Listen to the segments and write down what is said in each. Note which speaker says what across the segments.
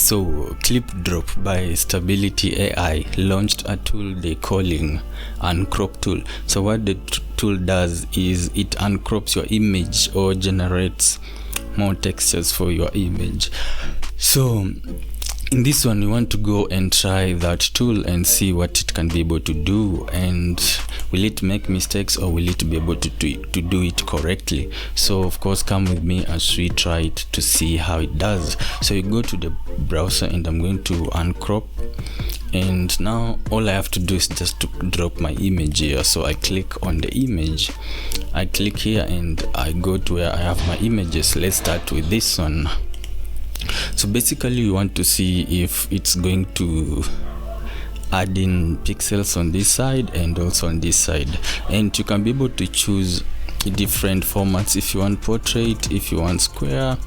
Speaker 1: So Clipdrop by Stability AI launched a tool they calling Uncrop tool. So what the tool does is it uncrops your image or generates more textures for your image. So in this one, we want to go and try that tool and see what it can be able to do, and will it make mistakes or will it be able to do it correctly. So of course, come with me as we try it to see how it does. So you go to the browser and I'm going to uncrop, and now all I have to do is just to drop my image here. So I click on the image, I click here and I go to where I have my images. Let's start with this one. So basically we want to see if it's going to add in pixels on this side and also on this side, and you can be able to choose different formats if you want portrait, if you want square,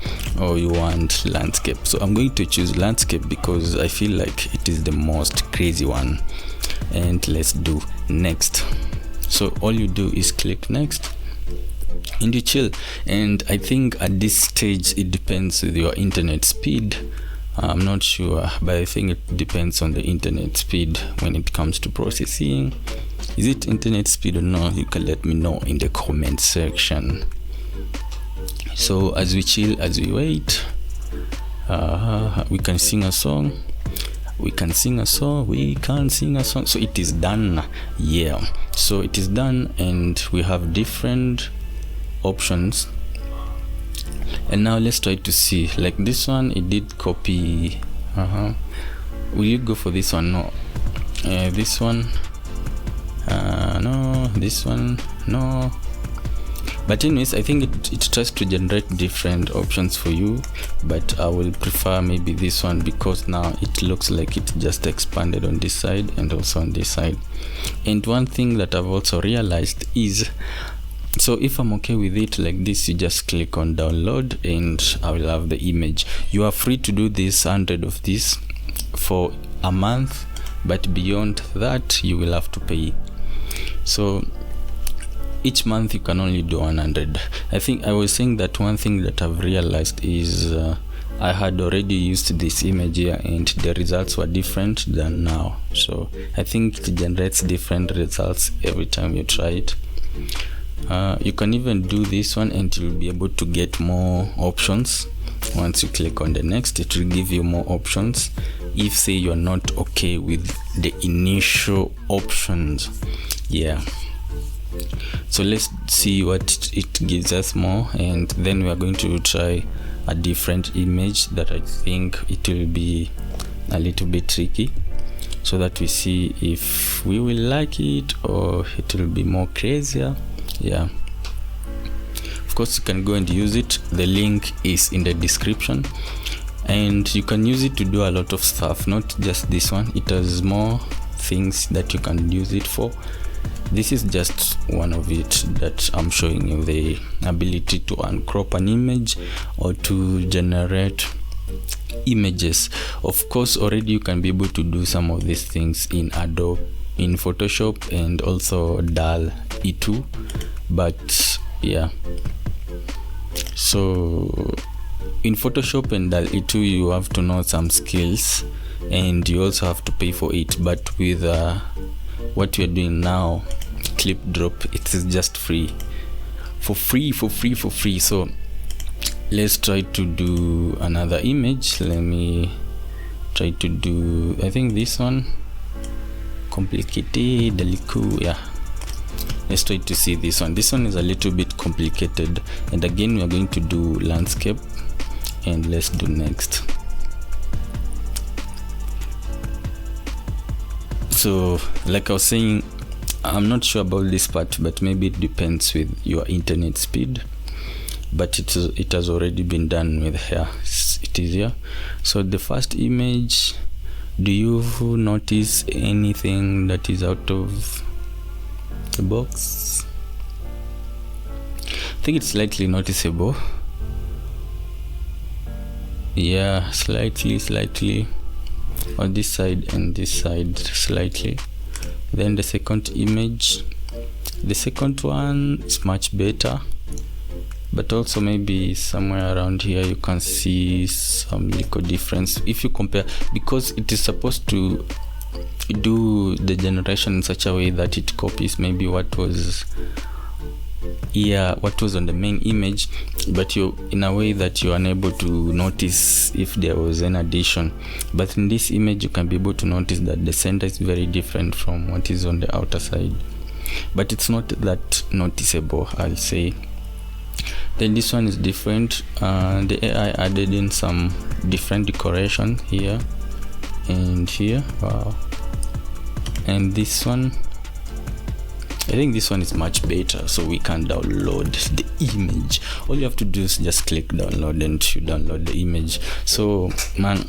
Speaker 1: or you want landscape. So I'm going to choose landscape because I feel like it is the most crazy one, and let's do next. So all you do is click next and you chill. And I think at this stage it depends with your internet speed. I'm not sure, but I think it depends on the internet speed when it comes to processing. Is it internet speed or no? You can let me know in the comment section. So as we chill, as we wait, we can sing a song. So it is done. Yeah, so it is done, and we have different options. And now let's try to see, like this one, it did copy. Will you go for this one? No. This one, no. This one, no. But anyways, I think it tries to generate different options for you, but I will prefer maybe this one because now it looks like it just expanded on this side and also on this side. And one thing that I've also realized is, so if I'm okay with it like this, you just click on download and I will have the image. You are free to do this 100 of this for a month, but beyond that you will have to pay. So each month you can only do 100. I think I was saying that one thing that I've realized is I had already used this image here and the results were different than now. So I think it generates different results every time you try it. You can even do this one and you'll be able to get more options. Once you click on the next, it will give you more options if say you're not okay with the initial options. Yeah, so let's see what it gives us more, and then we are going to try a different image that I think it will be a little bit tricky, so that we see if we will like it or it will be more crazier. Yeah, of course you can go and use it. The link is in the description, and you can use it to do a lot of stuff, not just this one. It has more things that you can use it for. This is just one of it that I'm showing you, the ability to uncrop an image or to generate images. Of course already you can be able to do some of these things in Adobe, in Photoshop, and also DALL E2, but yeah, so in Photoshop and DALL E2 you have to know some skills and you also have to pay for it, but with what we are doing now, Clipdrop, it is just free, for free. So let's try to do another image. Let me try to do, I think this one, complicated. Yeah, let's try to see this one. This one is a little bit complicated, and again we are going to do landscape, and let's do next. So like I was saying, I'm not sure about this part, but maybe it depends with your internet speed, but it has already been done with here. It is here. So the first image, do you notice anything that is out of the box? I think it's slightly noticeable. Yeah, slightly on this side and this side slightly. Then the second image, the second one is much better. but also maybe somewhere around here you can see some little difference if you compare, because it is supposed to do the generation in such a way that it copies maybe what was on the main image, but you in a way that you're unable to notice if there was an addition. But in this image you can be able to notice that the center is very different from what is on the outer side, but it's not that noticeable, I'll say. Then this one is different. The AI added in some different decoration here and here. Wow. And this one, I think this one is much better, so we can download the image. All you have to do is just click download and you download the image. So man,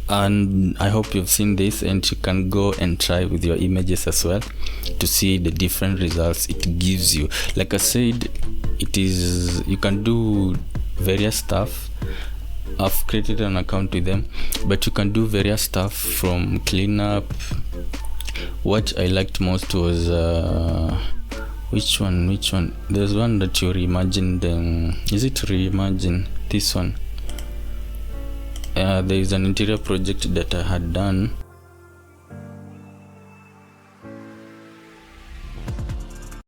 Speaker 1: and I hope you've seen this, and you can go and try with your images as well to see the different results it gives you. Like I said, you can do various stuff. I've created an account with them, but you can do various stuff from cleanup. What I liked most was which one? There's one that you reimagined. Is it reimagine? This one. There is an interior project that I had done